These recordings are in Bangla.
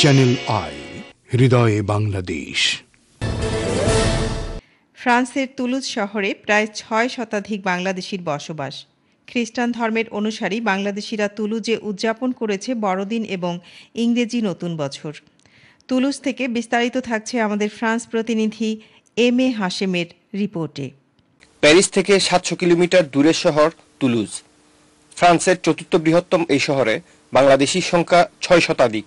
চ্যানেল আই, হৃদয়ে বাংলাদেশ। ফ্রান্সের তুলুজ শহরে প্রায় ৬ শতাধিক বাংলাদেশির বসবাস। খ্রিস্টান ধর্মের অনুসারী বাংলাদেশিরা তুলুজে উদযাপন করেছে বড়দিন এবং ইংরেজি নতুন বছর। তুলুজ থেকে বিস্তারিত থাকছে আমাদের ফ্রান্স প্রতিনিধি এম এ হাশেমের রিপোর্টে। প্যারিস থেকে ৭০০ কিলোমিটার দূরের শহর তুলুজ। ফ্রান্সের চতুর্থ বৃহত্তম এই শহরে বাংলাদেশির সংখ্যা ৬ শতাধিক।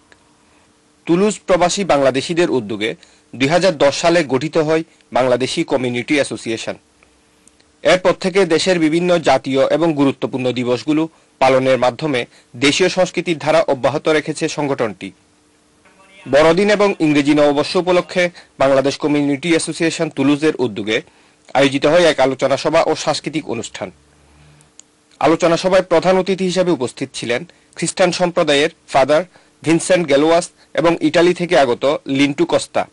তুলুজ প্রবাসী বাংলাদেশিদের উদ্যোগে ২০১০ সালে গঠিত হয় বাংলাদেশি কমিউনিটি অ্যাসোসিয়েশন। এরপর থেকে দেশের বিভিন্ন জাতীয় এবং গুরুত্বপূর্ণ দিবসগুলো পালনের মাধ্যমে দেশীয় সংস্কৃতির ধারা অব্যাহত রেখেছে সংগঠনটি। বড়দিন এবং ইংরেজি নববর্ষ উপলক্ষে বাংলাদেশ কমিউনিটি অ্যাসোসিয়েশন তুলুজের উদ্যোগে আয়োজিত হয় এক আলোচনা সভা ও সাংস্কৃতিক অনুষ্ঠান। আলোচনা সভায় প্রধান অতিথি হিসেবে উপস্থিত ছিলেন খ্রিস্টান সম্প্রদায়ের ফাদার ভিনসেন্ট গ্যালোয়াস এবং ইটালি থেকে আগত লিন্টু কস্তা।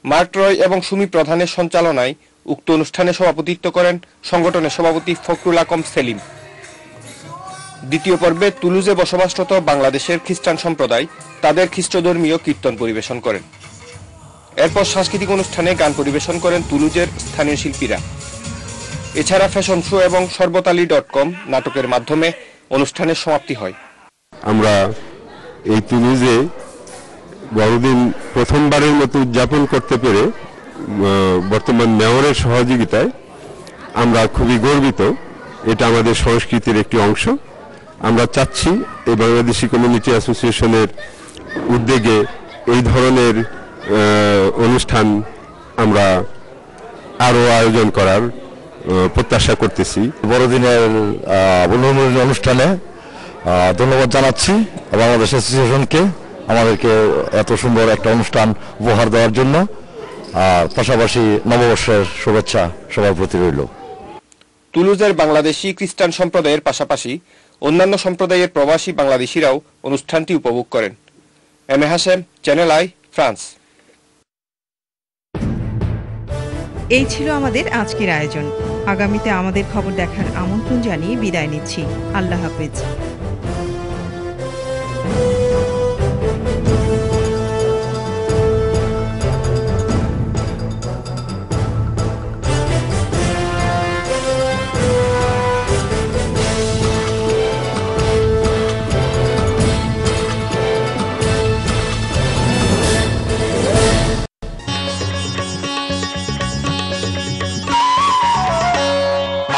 মার্ক রয় এবং সুমি প্রধানের সঞ্চালনায় উক্ত অনুষ্ঠানে সভাপতিত্ব করেন সংগঠনের সভাপতি ফখরুল আকম সেলিম। দ্বিতীয় পর্বে তুলুজে বসবাসরত বাংলাদেশের খ্রিস্টান সম্প্রদায় তাদের খ্রিস্টধর্মীয় কীর্তন পরিবেশন করেন। এরপর সাংস্কৃতিক অনুষ্ঠানে গান পরিবেশন করেন তুলুজের স্থানীয় শিল্পীরা। এছাড়া ফ্যাশন শো এবং সর্বতালি.com নাটকের মাধ্যমে অনুষ্ঠানের সমাপ্তি হয়। আমরা এই তুলুজে বড়দিন প্রথমবারের মতো উদযাপন করতে পেরে বর্তমান মেয়রের সহযোগিতায় আমরা খুবই গর্বিত। এটা আমাদের সংস্কৃতির একটি অংশ। আমরা চাচ্ছি এই বাংলাদেশি কমিউনিটি অ্যাসোসিয়েশনের উদ্যোগে এই ধরনের অনুষ্ঠান আমরা আরও আয়োজন করার প্রত্যাশা করতেছি। বড়দিনের অনুষ্ঠানে ধন্যবাদ জানাচ্ছি বাংলাদেশ অ্যাসোসিয়েশনকে আমাদেরকে এত সুন্দর একটা অনুষ্ঠান উপহার দেওয়ার জন্য। পাশাপাশি নববর্ষের শুভেচ্ছা সবার প্রতি রইল। তুলুজের বাংলাদেশি খ্রিস্টান সম্প্রদায়ের পাশাপাশি অন্যান্য সম্প্রদায়ের প্রবাসী বাংলাদেশিরাও অনুষ্ঠানটি উপভোগ করেন। M A Hashem, Channel I, France. এই ছিল আমাদের আজকের আয়োজন। আগামীতে আমাদের খবর দেখার আমন্ত্রণ জানিয়ে বিদায় নিচ্ছি। আল্লাহ হাফেজ।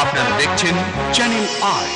আপনারা দেখছেন চ্যানেল আই।